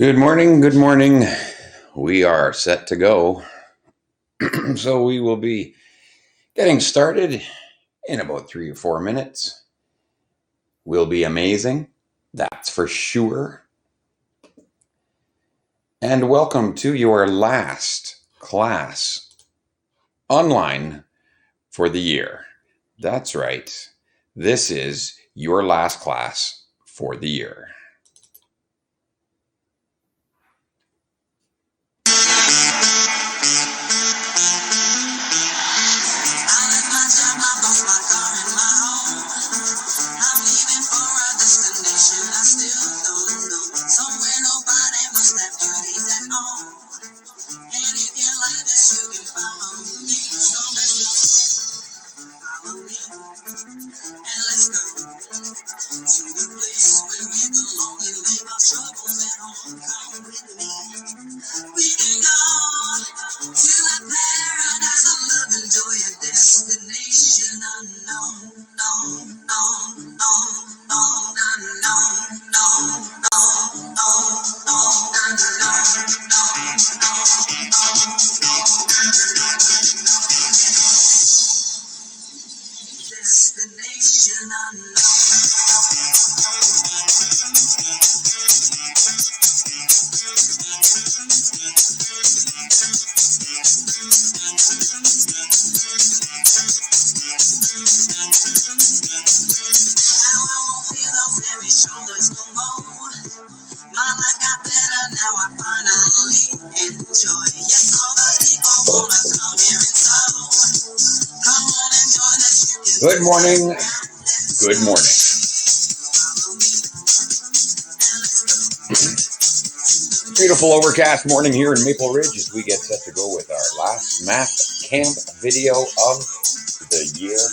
Good morning. Good morning. We are set to go. So we will be getting started in about 3 or 4 minutes. Will be amazing. That's for sure. And welcome to your last class online for the year. That's right. This is your last class for the year. Good morning. Good morning. Beautiful overcast morning here in Maple Ridge as we get set to go with our last math camp video of the year.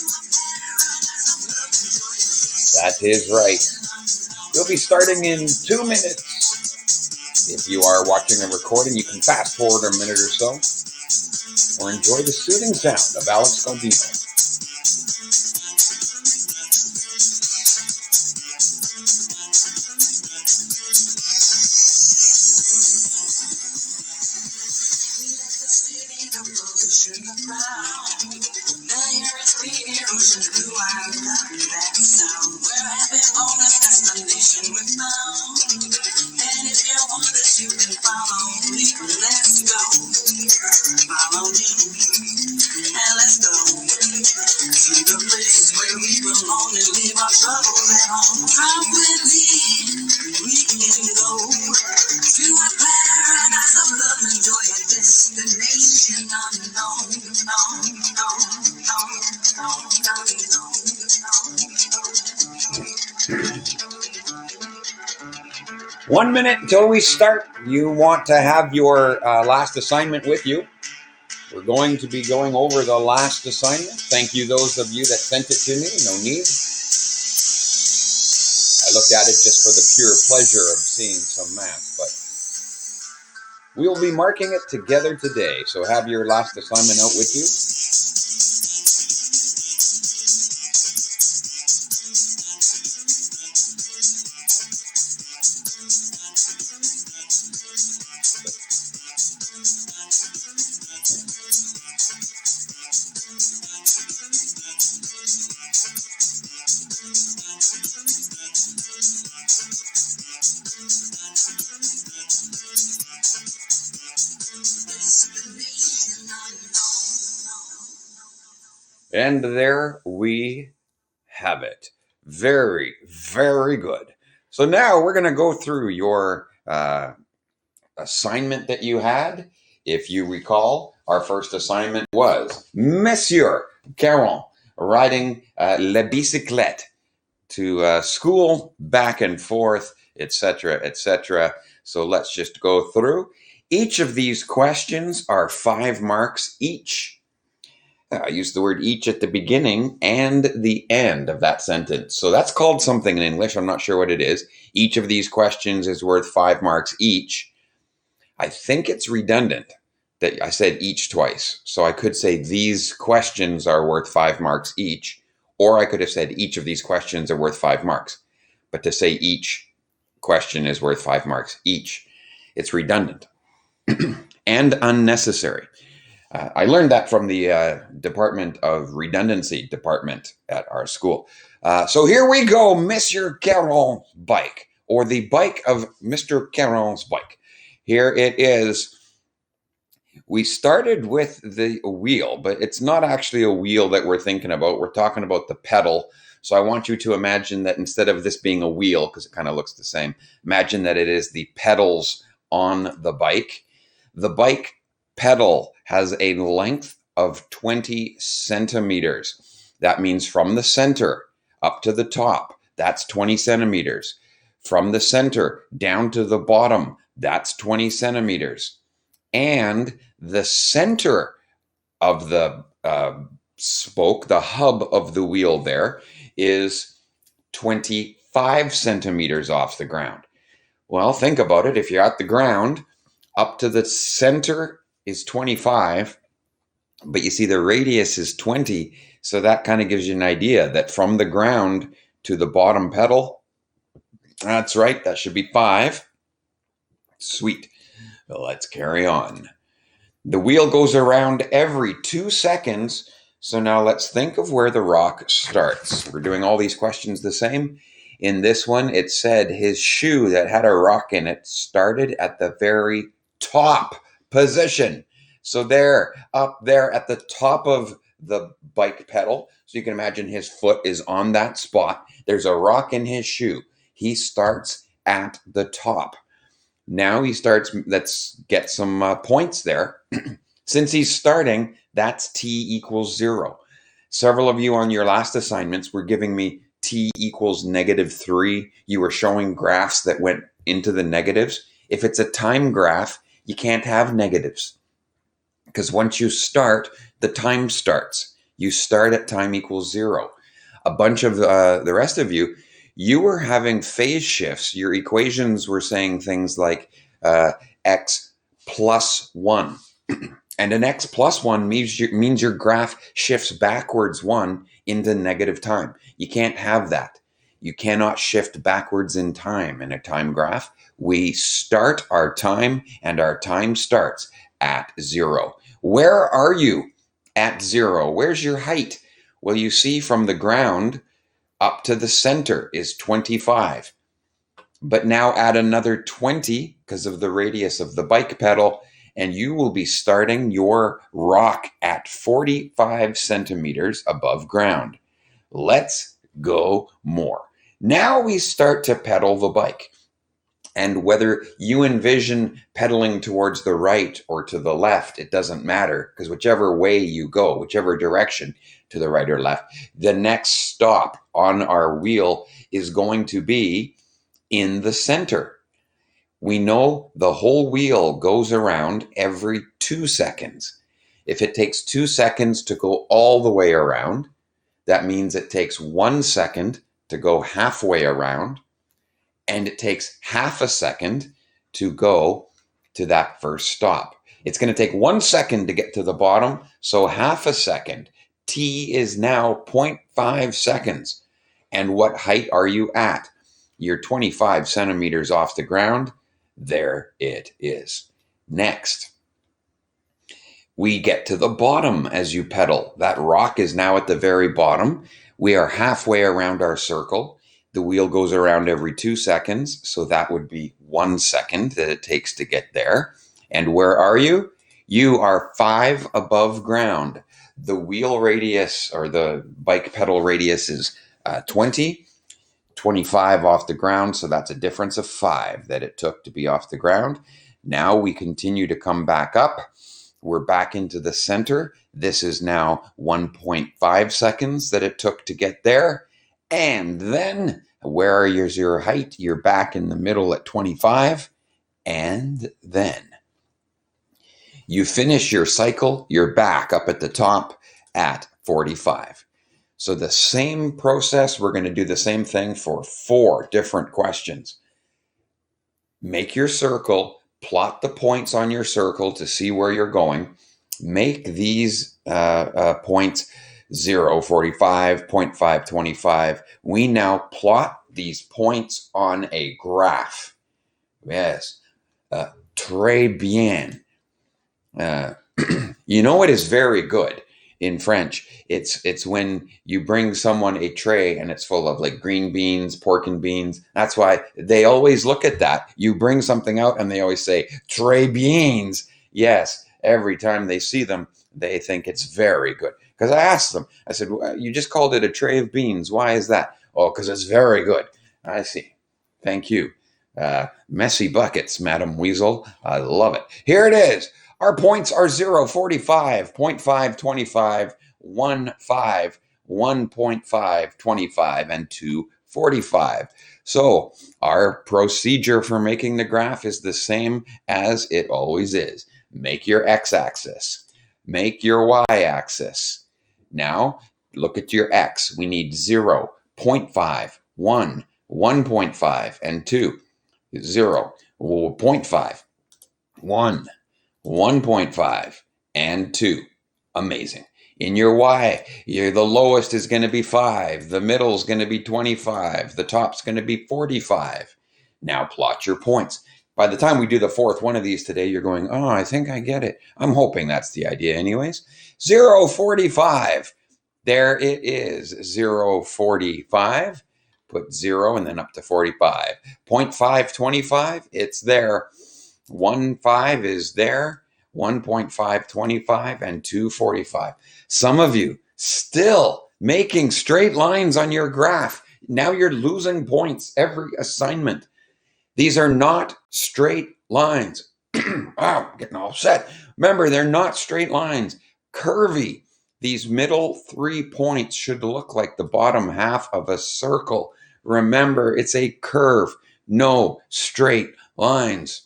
That is right. We'll be starting in 2 minutes. If you are watching a recording, you can fast forward a minute or so, or enjoy the soothing sound of Alex Gondino. One minute until we start. You want to have your last assignment with you. We're going to be going over the last assignment. Thank you, those of you that sent it to me. No need. I looked at it just for the pure pleasure of seeing some math, but we'll be marking it together today. So have your last assignment out with you. And there we have it. Very, very good. So now we're going to go through your assignment that you had. If you recall, our first assignment was Monsieur Caron riding la bicyclette to school, back and forth, etc., etc. So let's just go through. Each of these questions are 5 marks each. I use the word each at the beginning and the end of that sentence. So that's called something in English. I'm not sure what it is. Each of these questions is worth 5 marks each. I think it's redundant that I said each twice. So I could say these questions are worth 5 marks each, or I could have said each of these questions are worth 5 marks. But to say each question is worth 5 marks each. It's redundant and unnecessary. I learned that from the Department of Redundancy department at our school. So here we go, Monsieur Caron's bike, or the bike of Mr. Caron's bike. Here it is. We started with the wheel, but it's not actually a wheel that we're thinking about. We're talking about the pedal. So I want you to imagine that instead of this being a wheel, because it kind of looks the same, imagine that it is the pedals on the bike. The bike pedal has a length of 20 centimeters. That means from the center up to the top, that's 20 centimeters. From the center down to the bottom, that's 20 centimeters. And the center of the spoke, the hub of the wheel there, is 25 centimeters off the ground. Well, think about it. If you're at the ground, up to the center is 25, but you see the radius is 20. So that kind of gives you an idea that from the ground to the bottom pedal, that's right, that should be 5. Sweet. Well, let's carry on. The wheel goes around every 2 seconds. So now let's think of where the rock starts. We're doing all these questions the same. In this one, it said his shoe that had a rock in it started at the very top position. So there, up there at the top of the bike pedal. So you can imagine his foot is on that spot. There's a rock in his shoe. He starts at the top. Now he starts, let's get some points there. Since he's starting, that's t equals 0. Several of you on your last assignments were giving me t equals -3. You were showing graphs that went into the negatives. If it's a time graph, you can't have negatives. Because once you start, the time starts. You start at time equals 0. A bunch of the rest of you, you were having phase shifts. Your equations were saying things like x plus 1. And an x plus 1 means your graph shifts backwards 1 into negative time. You can't have that. You cannot shift backwards in time in a time graph. We start our time, and our time starts at 0. Where are you at 0? Where's your height? Well, you see from the ground up to the center is 25. But now add another 20 because of the radius of the bike pedal, and you will be starting your rock at 45 centimeters above ground. Let's go more. Now we start to pedal the bike. And whether you envision pedaling towards the right or to the left, it doesn't matter, because whichever way you go, whichever direction, to the right or left, the next stop on our wheel is going to be in the center. We know the whole wheel goes around every 2 seconds. If it takes 2 seconds to go all the way around, that means it takes 1 second to go halfway around, and it takes half a second to go to that first stop. It's going to take 1 second to get to the bottom, so half a second. T is now 0.5 seconds. And what height are you at? You're 25 centimeters off the ground. There it is. Next, we get to the bottom as you pedal. That rock is now at the very bottom. We are halfway around our circle. The wheel goes around every 2 seconds, so that would be 1 second that it takes to get there. And where are you? You are 5 above ground. The wheel radius, or the bike pedal radius, is 20, 25 off the ground, so that's a difference of 5 that it took to be off the ground. Now we continue to come back up. We're back into the center. This is now 1.5 seconds that it took to get there. And then, where is your height? You're back in the middle at 25. And then you finish your cycle. You're back up at the top at 45. So the same process, we're going to do the same thing for 4 different questions. Make your circle, plot the points on your circle to see where you're going. Make these points 0, 45, 0.5, 25. We now plot these points on a graph. Yes. Très bien. You know what is very good in French? It's when you bring someone a tray and it's full of like green beans, pork and beans. That's why they always look at that. You bring something out and they always say très bien. Yes, every time they see them, they think it's very good. Because I asked them, I said, well, you just called it a tray of beans. Why is that? Oh, because it's very good. I see. Thank you. Messy buckets, Madam Weasel. I love it. Here it is. Our points are 0, 45, 0.5, 25, 1, 5, 1.5, 25, and 2, 45. So our procedure for making the graph is the same as it always is. Make your x-axis. Make your y-axis. Now, look at your x. We need 0, 0.5, 1, 1.5, and 2. 0, 0.5, 1, 1.5, and 2. Amazing. In your y, the lowest is going to be 5. The middle is going to be 25. The top's going to be 45. Now plot your points. By the time we do the fourth one of these today, you're going, oh, I think I get it. I'm hoping that's the idea anyways. 0, 45. There it is. 0, 45. Put 0 and then up to 45. 0.5, 25. It's there. 1, 5 is there. 1.5, 25, and 2, 45. Some of you still making straight lines on your graph. Now you're losing points every assignment. These are not straight lines. Wow, getting all set. Remember, they're not straight lines. Curvy. These middle 3 points should look like the bottom half of a circle. Remember, it's a curve, no straight lines.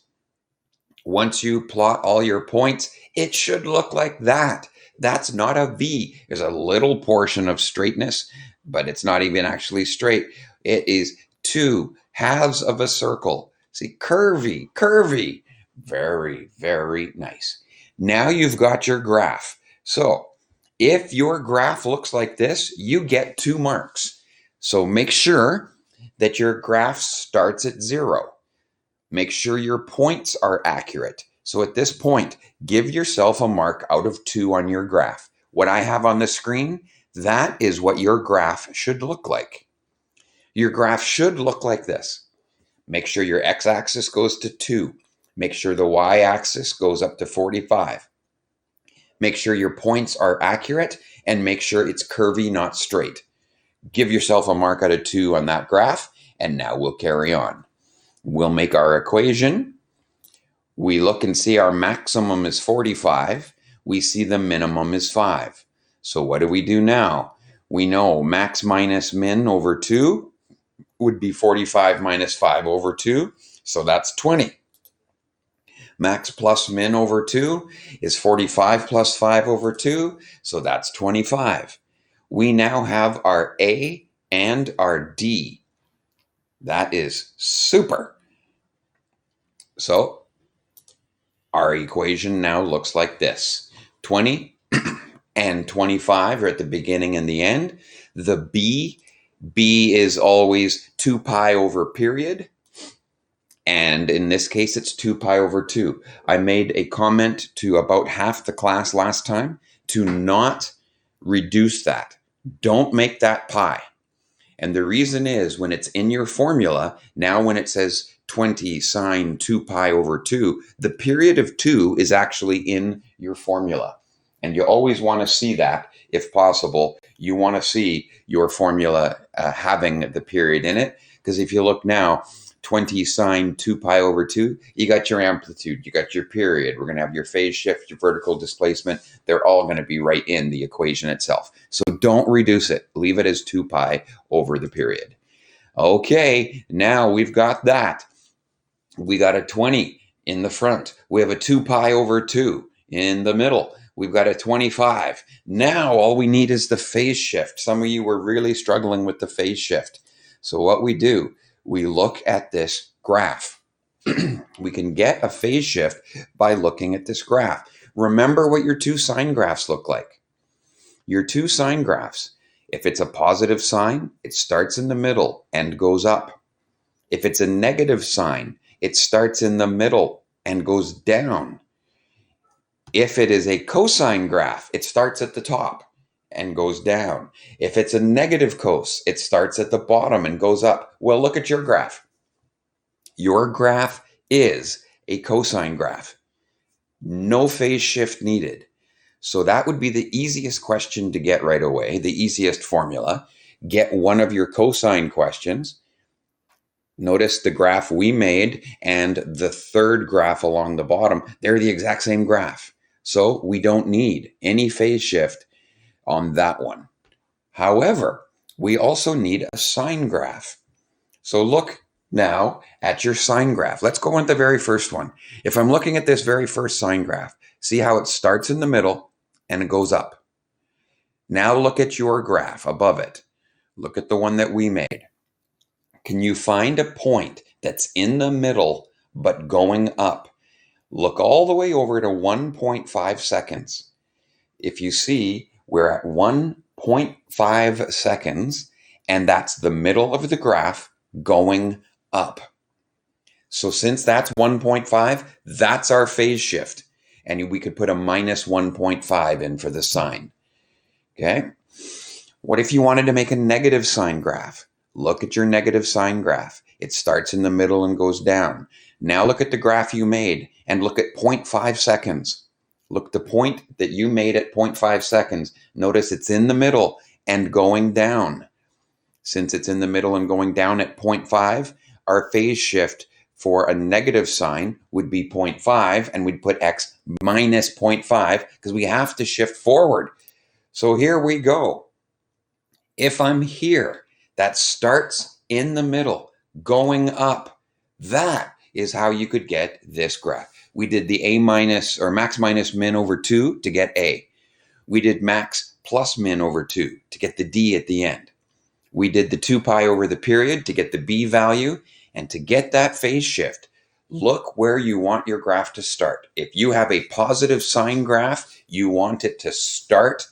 Once you plot all your points, it should look like that. That's not a V. There's a little portion of straightness, but it's not even actually straight. It is 2 halves of a circle. See, curvy, curvy. Very, very nice. Now you've got your graph. So if your graph looks like this, you get 2 marks. So make sure that your graph starts at 0. Make sure your points are accurate. So at this point, give yourself a mark out of 2 on your graph. What I have on the screen, that is what your graph should look like. Your graph should look like this. Make sure your x-axis goes to 2. Make sure the y-axis goes up to 45. Make sure your points are accurate and make sure it's curvy, not straight. Give yourself a mark out of 2 on that graph, and now we'll carry on. We'll make our equation. We look and see our maximum is 45. We see the minimum is 5. So what do we do now? We know max minus min over 2 would be 45 minus 5 over 2. So that's 20. Max plus min over 2 is 45 plus 5 over 2. So that's 25. We now have our A and our D. That is super. So our equation now looks like this. 20 and 25 are at the beginning and the end. The B is always 2 pi over period. And in this case, it's 2 pi over 2. I made a comment to about half the class last time to not reduce that. Don't make that pi. And the reason is when it's in your formula, now when it says 20 sine 2 pi over 2, the period of 2 is actually in your formula. And you always want to see that if possible. You want to see your formula having the period in it. Because if you look now, 20 sine 2 pi over 2, you got your amplitude, you got your period. We're going to have your phase shift, your vertical displacement. They're all going to be right in the equation itself. So don't reduce it. Leave it as 2 pi over the period. Okay, now we've got that. We got a 20 in the front. We have a 2 pi over 2 in the middle. We've got a 25. Now all we need is the phase shift. Some of you were really struggling with the phase shift. So what we do, we look at this graph. We can get a phase shift by looking at this graph. Remember what your 2 sine graphs look like. Your 2 sine graphs, if it's a positive sign, it starts in the middle and goes up. If it's a negative sign, it starts in the middle and goes down. If it is a cosine graph, it starts at the top and goes down. If it's a negative cos, it starts at the bottom and goes up. Well, look at your graph. Your graph is a cosine graph. No phase shift needed. So that would be the easiest question to get right away, the easiest formula. Get one of your cosine questions. Notice the graph we made and the third graph along the bottom, they're the exact same graph. So we don't need any phase shift on that one. However, we also need a sine graph. So look now at your sine graph. Let's go on the very first one. If I'm looking at this very first sine graph, see how it starts in the middle and it goes up. Now look at your graph above it. Look at the one that we made. Can you find a point that's in the middle but going up? Look all the way over to 1.5 seconds. If you see, we're at 1.5 seconds, and that's the middle of the graph going up. So since that's 1.5, that's our phase shift. And we could put a minus 1.5 in for the sine. Okay? What if you wanted to make a negative sine graph? Look at your negative sine graph. It starts in the middle and goes down. Now look at the graph you made and look at 0.5 seconds. Look the point that you made at 0.5 seconds. Notice it's in the middle and going down. Since it's in the middle and going down at 0.5, our phase shift for a negative sign would be 0.5, and we'd put x minus 0.5 because we have to shift forward. So here we go. If I'm here, that starts in the middle, going up. That is how you could get this graph. We did the a minus or max minus min over 2 to get a. We did max plus min over 2 to get the d at the end. We did the 2 pi over the period to get the b value. And to get that phase shift, look where you want your graph to start. If you have a positive sine graph, you want it to start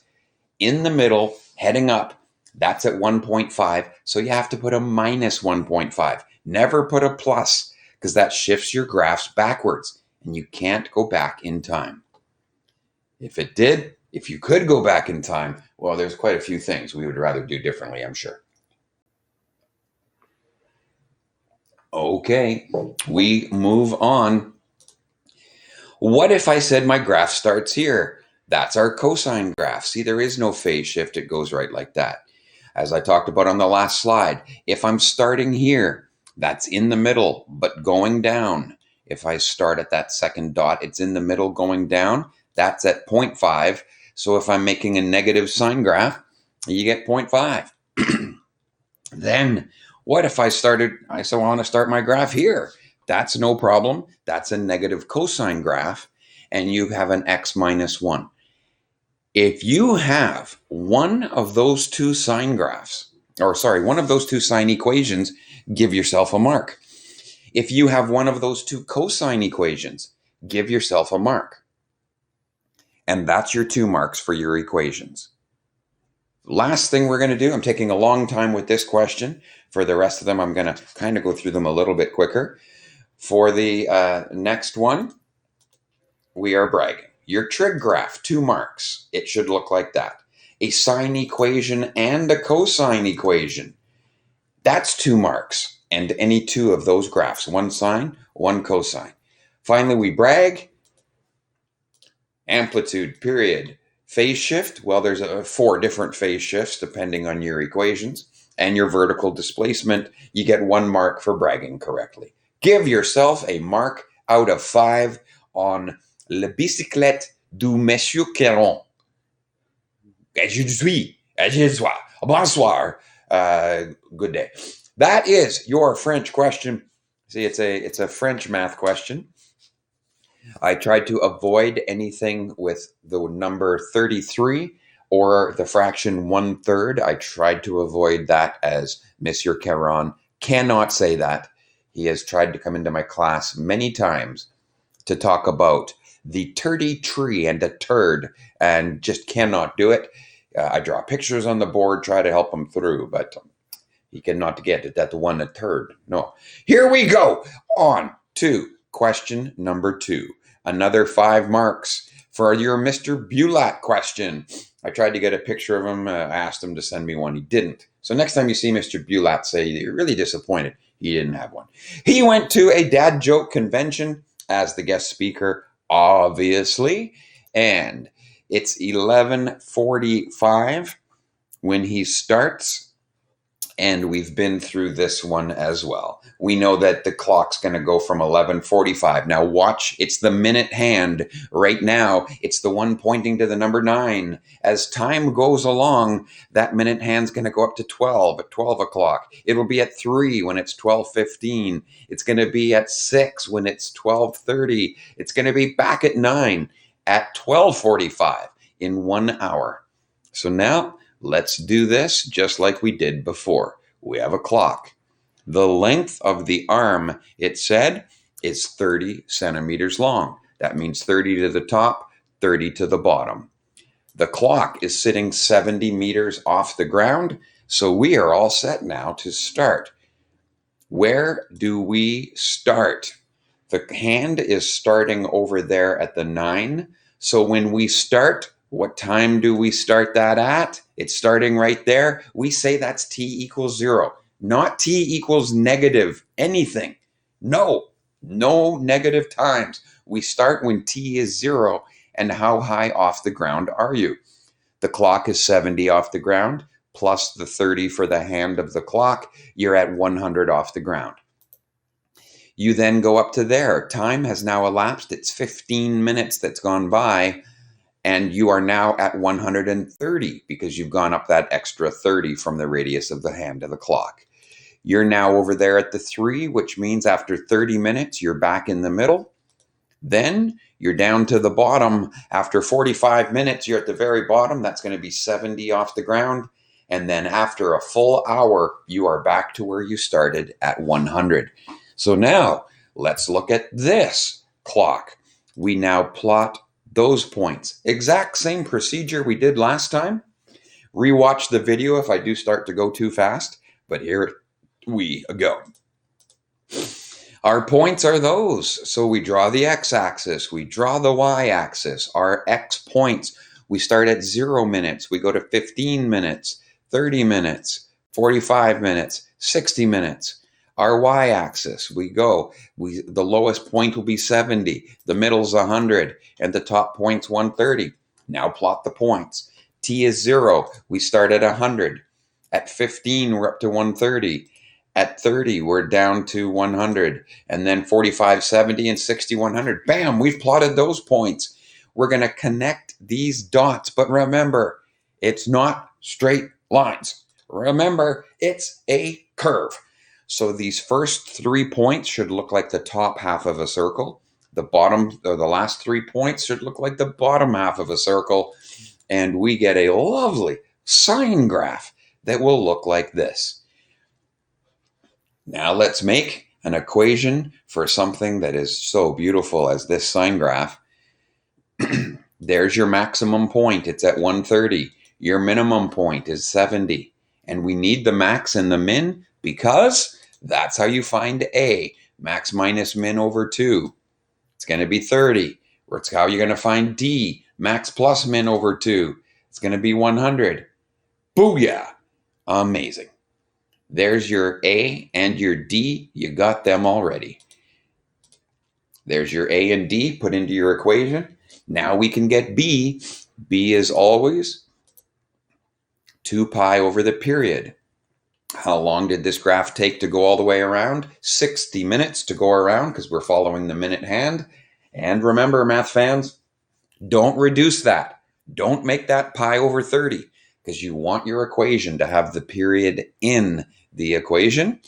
in the middle, heading up. That's at 1.5, so you have to put a minus 1.5. Never put a plus, because that shifts your graphs backwards, and you can't go back in time. If it did, if you could go back in time, well, there's quite a few things we would rather do differently, I'm sure. Okay, we move on. What if I said my graph starts here? That's our cosine graph. See, there is no phase shift. It goes right like that. As I talked about on the last slide, if I'm starting here, that's in the middle, but going down. If I start at that second dot, it's in the middle going down. That's at 0.5. So if I'm making a negative sine graph, you get 0.5. Then what if I want to start my graph here? That's no problem. That's a negative cosine graph, and you have an x minus 1. If you have one of those two sine graphs, one of those two sine equations, give yourself a mark. If you have one of those two cosine equations, give yourself a mark. And that's your 2 marks for your equations. Last thing we're going to do, I'm taking a long time with this question. For the rest of them, I'm going to kind of go through them a little bit quicker. For the next one, we are bragging. Your trig graph, 2 marks. It should look like that. A sine equation and a cosine equation. That's 2 marks. And any 2 of those graphs, 1 sine, 1 cosine. Finally, we brag. Amplitude, period. Phase shift, well, there's 4 different phase shifts depending on your equations. And your vertical displacement, you get 1 mark for bragging correctly. Give yourself a mark out of 5 on La bicyclette du Monsieur Caron. Bonsoir. Good day. That is your French question. See, it's a French math question. I tried to avoid anything with the number 33 or the fraction 1/3. I tried to avoid that, as Monsieur Caron cannot say that. He has tried to come into my class many times to talk about the turdy tree and a turd, and just cannot do it. I draw pictures on the board, try to help him through, but he cannot get it. That one a turd. No. Here we go. On to question number 2. Another 5 marks for your Mr. Bulat question. I tried to get a picture of him. I asked him to send me one. He didn't. So next time you see Mr. Bulat, say you're really disappointed he didn't have one. He went to a dad joke convention as the guest speaker, obviously. And it's 11:45 when he starts. And we've been through this one as well. We know that the clock's going to go from 11:45. Now watch, it's the minute hand. Right now, it's the one pointing to the number 9. As time goes along, that minute hand's going to go up to 12 at 12 o'clock. It'll be at 3 when it's 12:15. It's going to be at 6 when it's 12:30. It's going to be back at 9 at 12:45 in 1 hour. So now, let's do this just like we did before. We have a clock. The length of the arm, it said, is 30 centimeters long. That means 30 to the top, 30 to the bottom. The clock is sitting 70 meters off the ground, so we are all set now to start. Where do we start? The hand is starting over there at the 9. So when we start, what time do we start that at? It's starting right there. We say that's t equals 0, not t equals negative anything. No negative times. We start when t is 0. And how high off the ground are you? The clock is 70 off the ground, plus the 30 for the hand of the clock. You're at 100 off the ground. You then go up to there. Time has now elapsed. It's 15 minutes that's gone by. And you are now at 130 because you've gone up that extra 30 from the radius of the hand of the clock. You're now over there at the 3, which means after 30 minutes, you're back in the middle. Then you're down to the bottom. After 45 minutes, you're at the very bottom. That's going to be 70 off the ground. And then after a full hour, you are back to where you started at 100. So now let's look at this clock. We now plot those points. Exact same procedure we did last time. Rewatch the video if I do start to go too fast, but here we go. Our points are those. So we draw the x-axis, we draw the y-axis, our x points. We start at 0 minutes, we go to 15 minutes, 30 minutes, 45 minutes, 60 minutes. Our y-axis, the lowest point will be 70, the middle's 100, and the top point's 130. Now plot the points. T is 0, we start at 100. At 15, we're up to 130. At 30, we're down to 100. And then 45, 70, and 60, 100. Bam, we've plotted those points. We're going to connect these dots, but remember, it's not straight lines. Remember, it's a curve. So these first 3 points should look like the top half of a circle. The bottom, or the last 3 points should look like the bottom half of a circle. And we get a lovely sine graph that will look like this. Now let's make an equation for something that is so beautiful as this sine graph. There's your maximum point. It's at 130. Your minimum point is 70. And we need the max and the min because that's how you find A. Max minus min over 2. It's going to be 30. Or it's how you're going to find D. Max plus min over 2. It's going to be 100. Booyah! Amazing. There's your A and your D. You got them already. There's your A and D put into your equation. Now we can get B. B is always 2 pi over the period. How long did this graph take to go all the way around? 60 minutes to go around because we're following the minute hand. And remember, math fans, don't reduce that. Don't make that pi over 30 because you want your equation to have the period in the equation.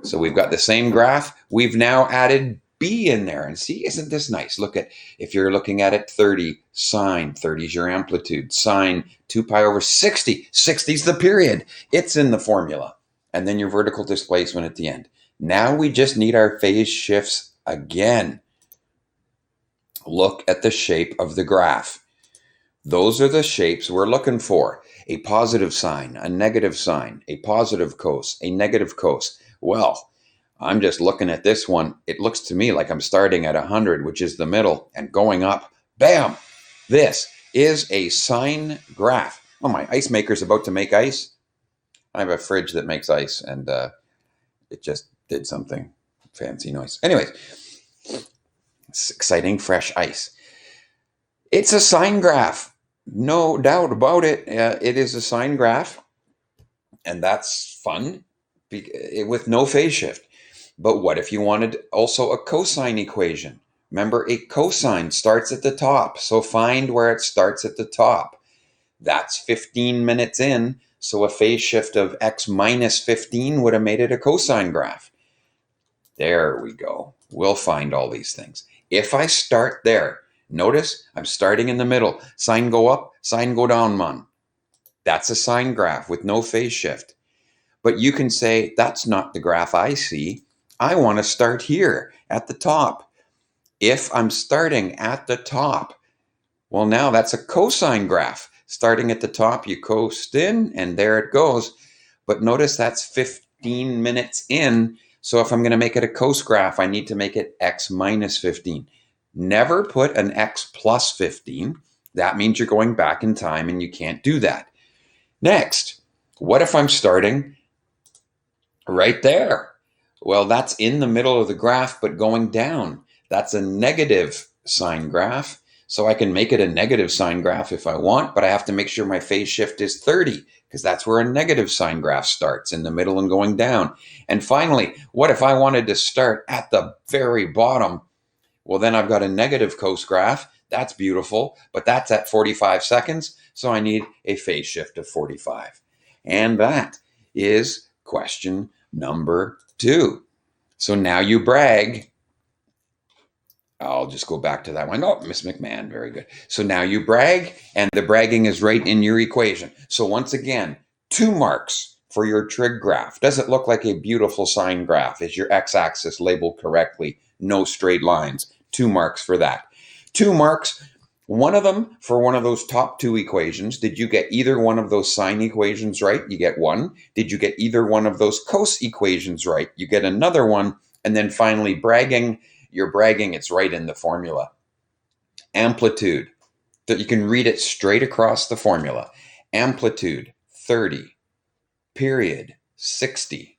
So we've got the same graph. We've now added B in there. And see, isn't this nice? Look at, if you're looking at it, 30, sine, 30 is your amplitude, sine 2 pi over 60. 60 is the period. It's in the formula. And then your vertical displacement at the end. Now we just need our phase shifts again. Look at the shape of the graph. Those are the shapes we're looking for. A positive sine, a negative sine, a positive cos, a negative cos. Well, I'm just looking at this one. It looks to me like I'm starting at 100, which is the middle, and going up. Bam! This is a sine graph. Oh, my ice maker's about to make ice. I have a fridge that makes ice, and it just did something fancy noise. Anyways, it's exciting, fresh ice. It's a sine graph. No doubt about it. It is a sine graph, and that's fun with no phase shift. But what if you wanted also a cosine equation? Remember, a cosine starts at the top, so find where it starts at the top. That's 15 minutes in, so a phase shift of x minus 15 would have made it a cosine graph. There we go. We'll find all these things. If I start there, notice I'm starting in the middle. Sine go up, sine go down, man. That's a sine graph with no phase shift. But you can say, that's not the graph I see. I want to start here at the top. If I'm starting at the top, well, now that's a cosine graph. Starting at the top, you coast in, and there it goes. But notice that's 15 minutes in. So if I'm going to make it a cos graph, I need to make it x minus 15. Never put an x plus 15. That means you're going back in time, and you can't do that. Next, what if I'm starting right there? Well, that's in the middle of the graph, but going down. That's a negative sine graph. So I can make it a negative sine graph if I want, but I have to make sure my phase shift is 30, because that's where a negative sine graph starts, in the middle and going down. And finally, what if I wanted to start at the very bottom? Well, then I've got a negative cos graph. That's beautiful, but that's at 45 seconds. So I need a phase shift of 45. And that is question number 2. So now you brag. I'll just go back to that one. Oh, Miss McMahon, very good. So now you brag, and the bragging is right in your equation. So once again, 2 marks for your trig graph. Does it look like a beautiful sine graph? Is your x-axis labeled correctly? No straight lines. 2 marks for that. 2 marks, one of them for one of those top 2 equations. Did you get either one of those sine equations right? You get 1. Did you get either one of those cos equations right? You get another 1. And then finally, bragging. You're bragging, it's right in the formula. Amplitude, that you can read it straight across the formula. Amplitude, 30. Period, 60.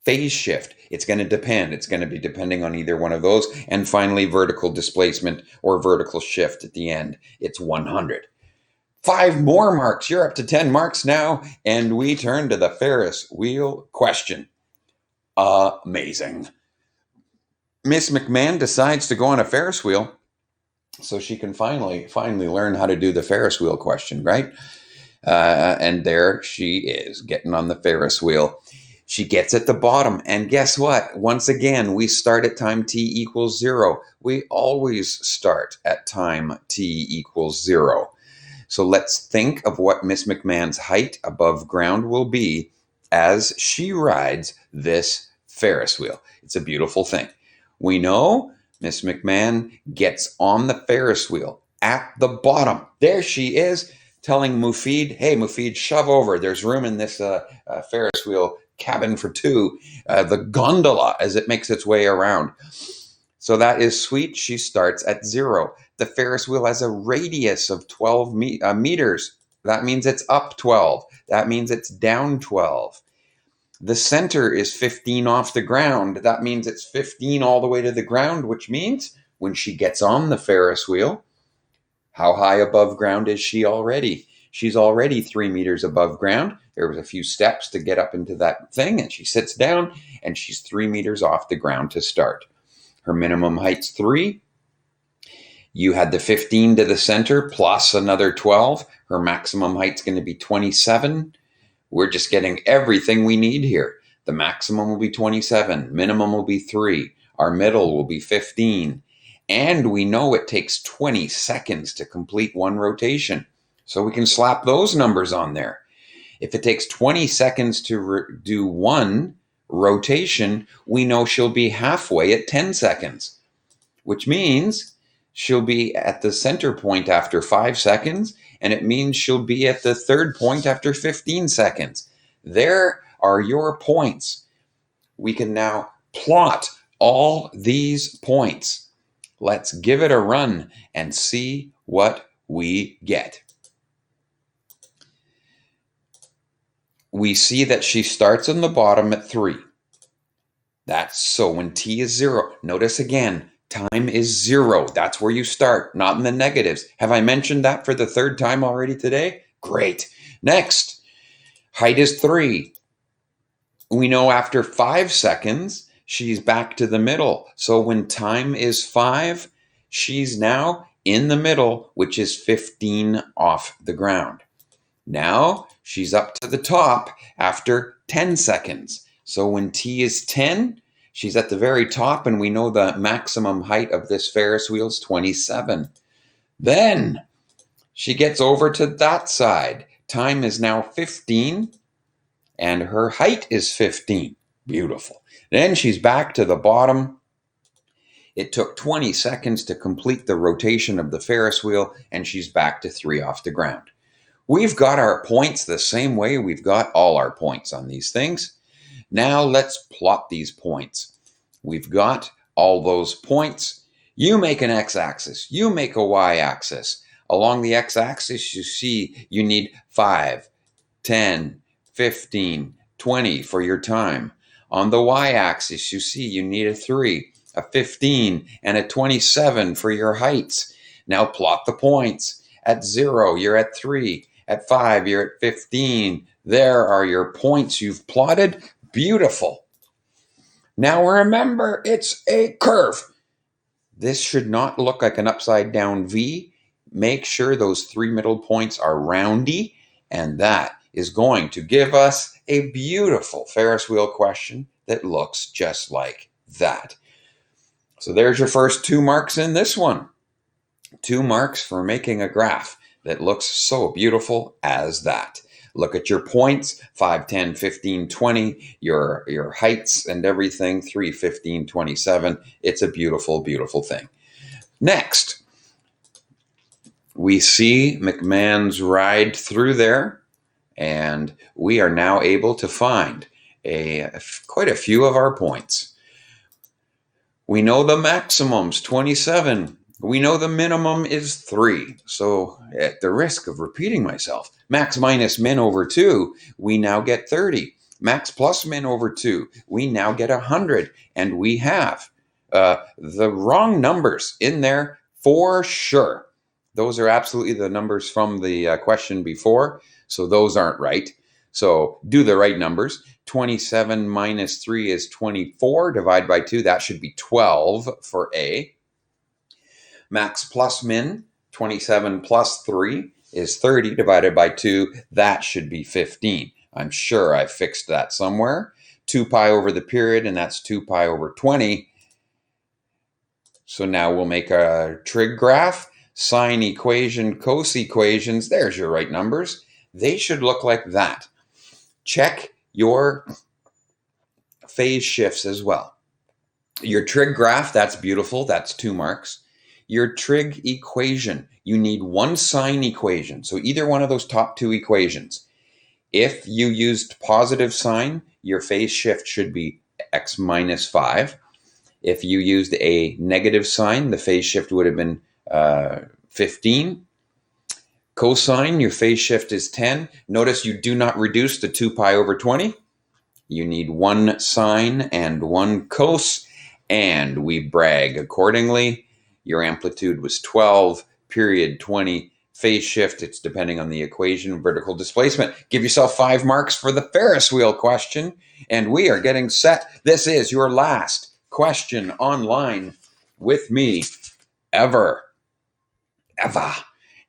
Phase shift, it's going to depend. It's going to be depending on either one of those. And finally, vertical displacement or vertical shift at the end. It's 100. 5 more marks. You're up to 10 marks now. And we turn to the Ferris wheel question. Amazing. Miss McMahon decides to go on a Ferris wheel so she can finally learn how to do the Ferris wheel question, right? And there she is, getting on the Ferris wheel. She gets at the bottom, and guess what? Once again, we start at time t equals 0. We always start at time t equals 0. So let's think of what Miss McMahon's height above ground will be as she rides this Ferris wheel. It's a beautiful thing. We know Miss McMahon gets on the Ferris wheel at the bottom. There she is, telling Mufid, hey, Mufid, shove over. There's room in this Ferris wheel cabin for 2. The gondola, as it makes its way around. So that is sweet. She starts at 0. The Ferris wheel has a radius of 12 meters. That means it's up 12. That means it's down 12. The center is 15 off the ground. That means it's 15 all the way to the ground, which means when she gets on the Ferris wheel, how high above ground is she already? She's already 3 meters above ground. There was a few steps to get up into that thing, and she sits down, and she's 3 meters off the ground to start. Her minimum height's 3. You had the 15 to the center plus another 12. Her maximum height's going to be 27. We're just getting everything we need here. The maximum will be 27. Minimum will be 3. Our middle will be 15. And we know it takes 20 seconds to complete one rotation. So we can slap those numbers on there. If it takes 20 seconds to do one rotation, we know she'll be halfway at 10 seconds, which means she'll be at the center point after 5 seconds, and it means she'll be at the third point after 15 seconds. There are your points. We can now plot all these points. Let's give it a run and see what we get. We see that she starts on the bottom at 3. That's so when t is 0. Notice again, time is 0. That's where you start, not in the negatives. Have I mentioned that for the third time already today? Great. Next, height is 3. We know after 5 seconds, she's back to the middle. So when time is 5, she's now in the middle, which is 15 off the ground. Now she's up to the top after 10 seconds. So when t is 10, she's at the very top, and we know the maximum height of this Ferris wheel is 27. Then she gets over to that side. Time is now 15, and her height is 15. Beautiful. Then she's back to the bottom. It took 20 seconds to complete the rotation of the Ferris wheel, and she's back to 3 off the ground. We've got our points the same way we've got all our points on these things. Now let's plot these points. We've got all those points. You make an x-axis. You make a y-axis. Along the x-axis, you see you need 5, 10, 15, 20 for your time. On the y-axis, you see you need a 3, a 15, and a 27 for your heights. Now plot the points. At 0, you're at 3. At 5, you're at 15. There are your points you've plotted. Beautiful. Now remember, it's a curve. This should not look like an upside down V. Make sure those 3 middle points are roundy, and that is going to give us a beautiful Ferris wheel question that looks just like that. So there's your first 2 marks in this one. 2 marks for making a graph that looks so beautiful as that. Look at your points, 5, 10, 15, 20, your heights and everything, 3, 15, 27. It's a beautiful, beautiful thing. Next, we see McMahon's ride through there, and we are now able to find quite a few of our points. We know the maximum's 27. We know the minimum is 3. So at the risk of repeating myself, max minus min over 2, we now get 30. Max plus min over 2, we now get 100. And we have the wrong numbers in there for sure. Those are absolutely the numbers from the question before. So those aren't right. So do the right numbers. 27 minus 3 is 24. Divide by 2, that should be 12 for A. Max plus min, 27 plus 3 is 30 divided by 2. That should be 15. I'm sure I fixed that somewhere. 2 pi over the period, and that's 2 pi over 20. So now we'll make a trig graph. Sine equation, cos equations, there's your right numbers. They should look like that. Check your phase shifts as well. Your trig graph, that's beautiful. That's 2 marks. Your trig equation, you need 1 sine equation. So either one of those top 2 equations. If you used positive sine, your phase shift should be x minus 5. If you used a negative sign, the phase shift would have been 15. Cosine, your phase shift is 10. Notice you do not reduce to 2 pi over 20. You need 1 sine and 1 cos, and we brag accordingly. Your amplitude was 12, period 20, phase shift, it's depending on the equation, vertical displacement. Give yourself 5 marks for the Ferris wheel question, and we are getting set. This is your last question online with me ever.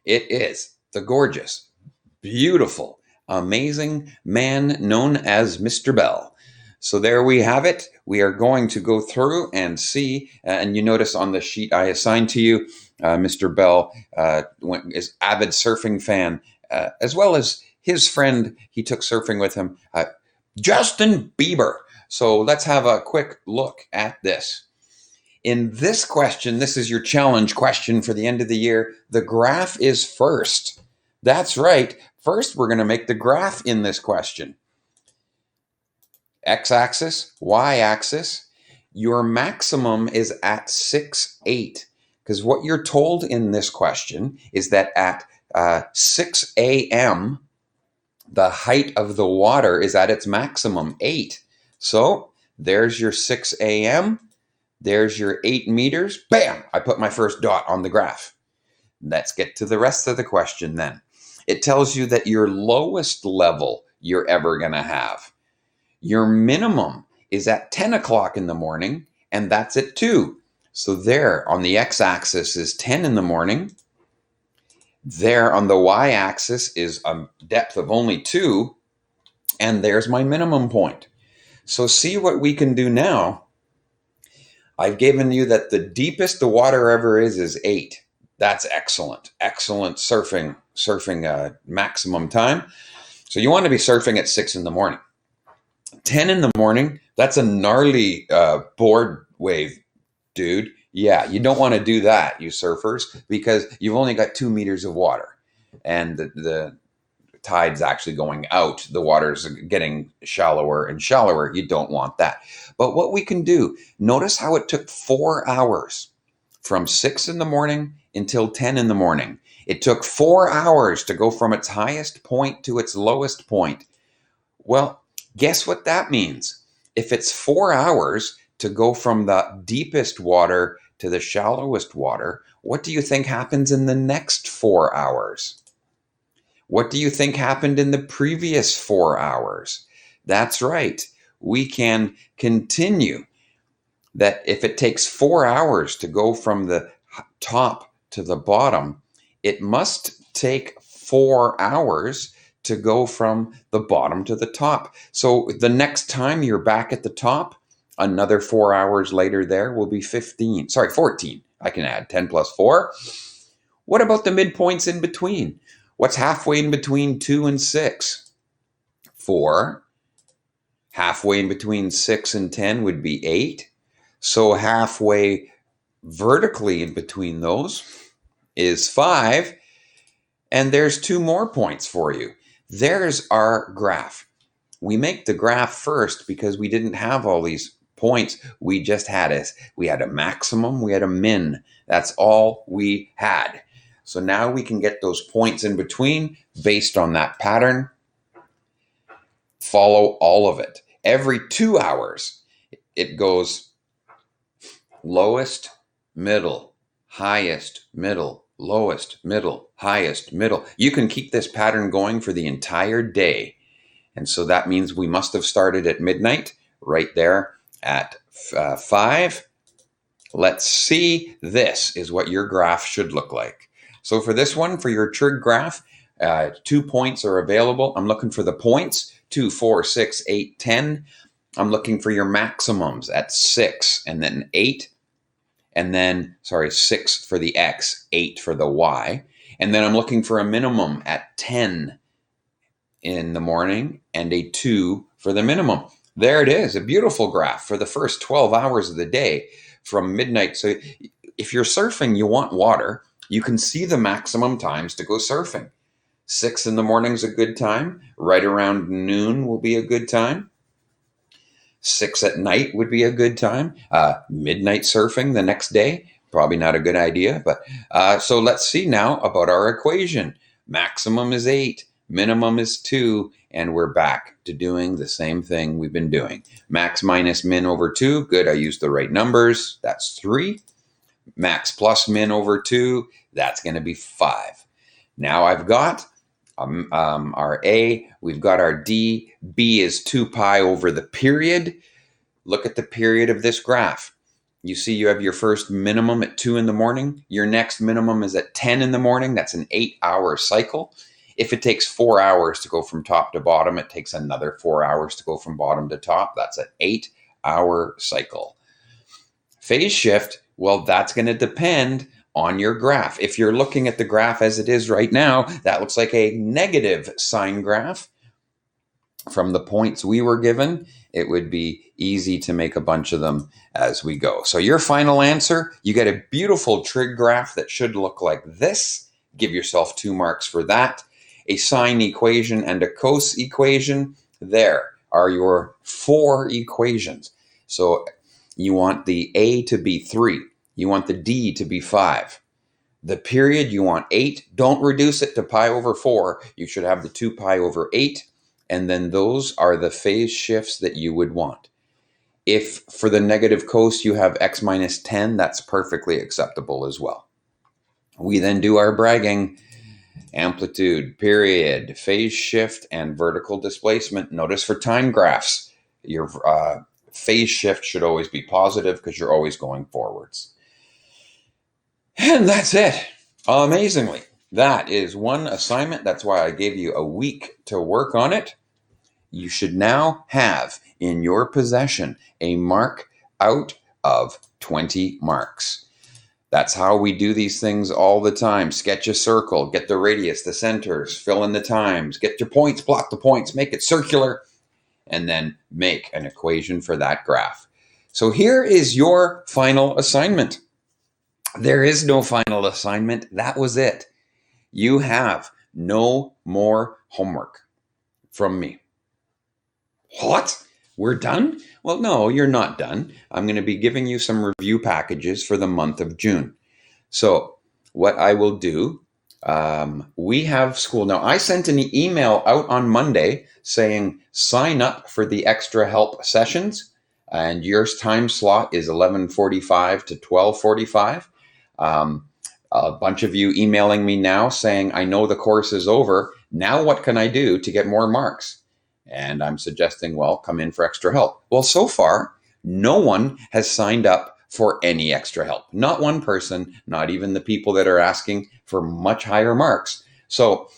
It is the gorgeous, beautiful, amazing man known as Mr. Bell. So there we have it. We are going to go through and see, and you notice on the sheet I assigned to you, Mr. Bell is avid surfing fan, as well as his friend, he took surfing with him, Justin Bieber. So let's have a quick look at this. In this question, this is your challenge question for the end of the year. The graph is first. That's right. First, we're going to make the graph in this question. X-axis, y-axis. Your maximum is at 6:08, because what you're told in this question is that at 6 a.m., the height of the water is at its maximum, 8. So there's your 6 a.m., there's your 8 meters. Bam! I put my first dot on the graph. Let's get to the rest of the question then. It tells you that your lowest level you're ever going to have. Your minimum is at 10 o'clock in the morning, and that's at 2. So there on the x-axis is 10 in the morning. There on the y-axis is a depth of only 2, and there's my minimum point. So see what we can do now. I've given you that the deepest the water ever is 8. That's excellent. Excellent surfing maximum time. So you want to be surfing at 6 in the morning. 10 in the morning, that's a gnarly board wave, dude. Yeah, you don't want to do that, you surfers, because you've only got 2 meters of water. And the tide's actually going out. The water's getting shallower and shallower. You don't want that. But what we can do, notice how it took 4 hours from 6 in the morning until 10 in the morning. It took 4 hours to go from its highest point to its lowest point. Well, guess what that means? If it's 4 hours to go from the deepest water to the shallowest water, what do you think happens in the next 4 hours? What do you think happened in the previous 4 hours? That's right. We can continue that if it takes 4 hours to go from the top to the bottom, it must take 4 hours to go from the bottom to the top. So the next time you're back at the top, another 4 hours later there will be 14. I can add 10 plus 4. What about the midpoints in between? What's halfway in between 2 and 6? 4. Halfway in between 6 and 10 would be 8. So halfway vertically in between those is 5. And there's 2 more points for you. There's our graph. We make the graph first because we didn't have all these points. We just had a maximum, we had a min. That's all we had. So now we can get those points in between based on that pattern. Follow all of it. Every 2 hours, it goes lowest, middle, highest, middle, lowest, middle, highest, middle. You can keep this pattern going for the entire day. And so that means we must have started at midnight, right there at 5. Let's see. This is what your graph should look like. So for this one, for your trig graph, 2 points are available. I'm looking for the points, 2, 4, 6, 8, 10. I'm looking for your maximums at 6 and then 8. And then, 6 for the X, 8 for the Y. And then I'm looking for a minimum at 10 in the morning and a 2 for the minimum. There it is, a beautiful graph for the first 12 hours of the day from midnight. So if you're surfing, you want water, you can see the maximum times to go surfing. 6 in the morning is a good time. Right around noon will be a good time. 6 at night would be a good time. Midnight surfing the next day, probably not a good idea. But so let's see now about our equation. Maximum is 8, minimum is 2, and we're back to doing the same thing we've been doing. Max minus min over 2, good, I used the right numbers, that's 3. Max plus min over 2, that's going to be 5. Now I've got our A, we've got our D, B is 2 pi over the period. Look at the period of this graph. You see you have your first minimum at 2 in the morning. Your next minimum is at 10 in the morning. That's an 8-hour cycle. If it takes 4 hours to go from top to bottom, it takes another 4 hours to go from bottom to top. That's an 8-hour cycle. Phase shift, well, that's going to depend on your graph. If you're looking at the graph as it is right now, that looks like a negative sine graph. From the points we were given, it would be easy to make a bunch of them as we go. So your final answer, you get a beautiful trig graph that should look like this. Give yourself 2 marks for that. A sine equation and a cos equation. There are your 4 equations. So You want the A to be 3. You want the D to be 5. The period, you want 8. Don't reduce it to pi over 4. You should have the 2 pi over 8. And then those are the phase shifts that you would want. If for the negative cos you have x minus 10, that's perfectly acceptable as well. We then do our bragging. Amplitude, period, phase shift, and vertical displacement. Notice for time graphs, your phase shift should always be positive because you're always going forwards. And that's it. Amazingly, that is one assignment. That's why I gave you a week to work on it. You should now have in your possession a mark out of 20 marks. That's how we do these things all the time. Sketch a circle, get the radius, the centers, fill in the times, get your points, plot the points, make it circular, and then make an equation for that graph. So here is your final assignment. There is no final assignment. That was it. You have no more homework from me. What? We're done? Well, no, you're not done. I'm going to be giving you some review packages for the month of June. So what I will do, we have school. Now, I sent an email out on Monday saying sign up for the extra help sessions. And your time slot is 11:45 to 12:45. A bunch of you emailing me now saying, I know the course is over. Now what can I do to get more marks? And I'm suggesting, well, come in for extra help. Well, so far, no one has signed up for any extra help. Not one person, not even the people that are asking for much higher marks. So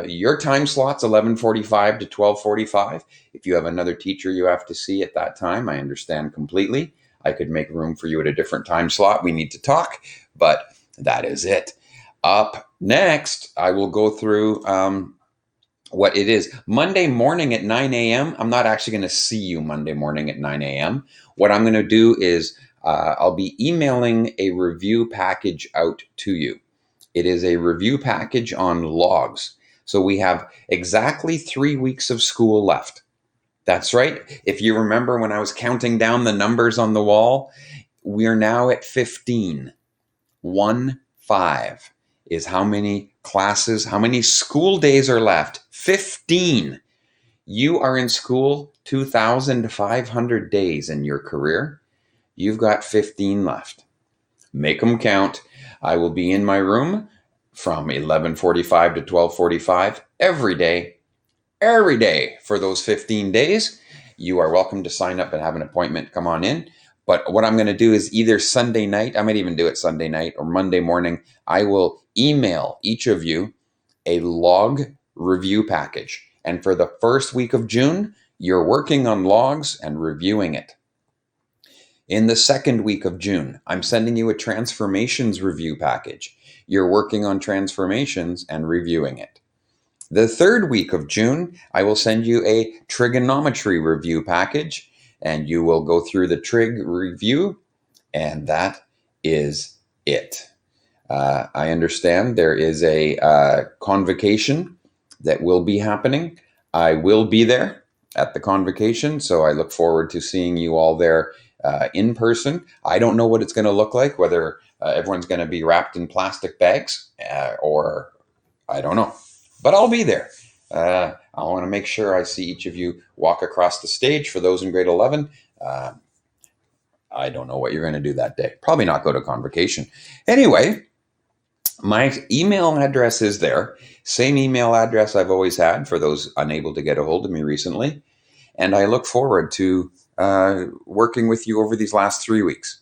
your time slot's 11:45 to 12:45. If you have another teacher you have to see at that time, I understand completely. I could make room for you at a different time slot. We need to talk, but that is it. Up next, I will go through what it is. Monday morning at 9 a.m., I'm not actually going to see you Monday morning at 9 a.m. What I'm going to do is I'll be emailing a review package out to you. It is a review package on logs. So we have exactly 3 weeks of school left. That's right. If you remember when I was counting down the numbers on the wall, we're now at 15. 1-5 is how many classes, how many school days are left? 15. You are in school 2,500 days in your career. You've got 15 left. Make them count. I will be in my room from 11:45 to 12:45 every day for those 15 days. You are welcome to sign up and have an appointment. Come on in. But what I'm going to do is either Sunday night, I might even do it Sunday night or Monday morning, I will email each of you a log review package. And for the first week of June, you're working on logs and reviewing it. In the second week of June, I'm sending you a transformations review package. You're working on transformations and reviewing it. The third week of June, I will send you a trigonometry review package, and you will go through the trig review, and that is it. I understand there is a convocation that will be happening. I will be there at the convocation, so I look forward to seeing you all there in person. I don't know what it's going to look like, whether everyone's going to be wrapped in plastic bags or I don't know, but I'll be there. I want to make sure I see each of you walk across the stage. For those in grade 11, I don't know what you're going to do that day. Probably not go to convocation. Anyway, my email address is there. Same email address I've always had for those unable to get a hold of me recently. And I look forward to working with you over these last 3 weeks.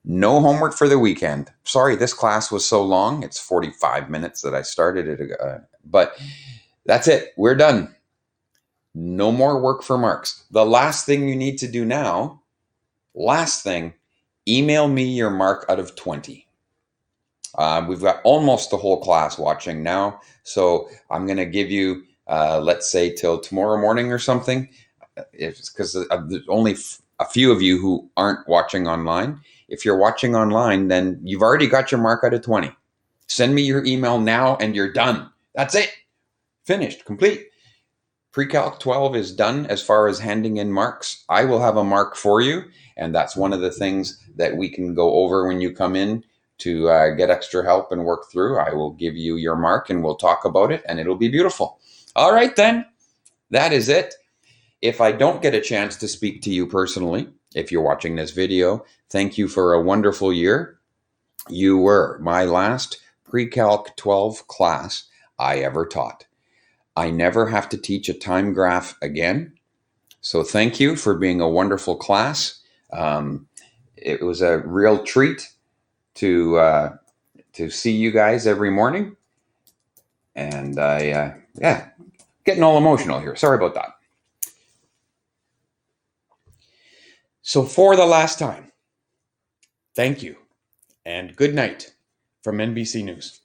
No homework for the weekend. Sorry, this class was so long. It's 45 minutes that I started it. But that's it. We're done. No more work for marks. The last thing you need to do now, email me your mark out of 20. We've got almost the whole class watching now. So I'm going to give you, let's say, till tomorrow morning or something. It's because there's only a few of you who aren't watching online. If you're watching online, then you've already got your mark out of 20. Send me your email now and you're done. That's it. Finished. Complete. Pre-Calc 12 is done as far as handing in marks. I will have a mark for you, and that's one of the things that we can go over when you come in to get extra help and work through. I will give you your mark and we'll talk about it, and it'll be beautiful. All right, then. That is it. If I don't get a chance to speak to you personally, if you're watching this video, thank you for a wonderful year. You were my last Pre-Calc 12 class I ever taught. I never have to teach a time graph again. So thank you for being a wonderful class. It was a real treat to see you guys every morning. And yeah, getting all emotional here. Sorry about that. So for the last time, thank you and good night from NBC News.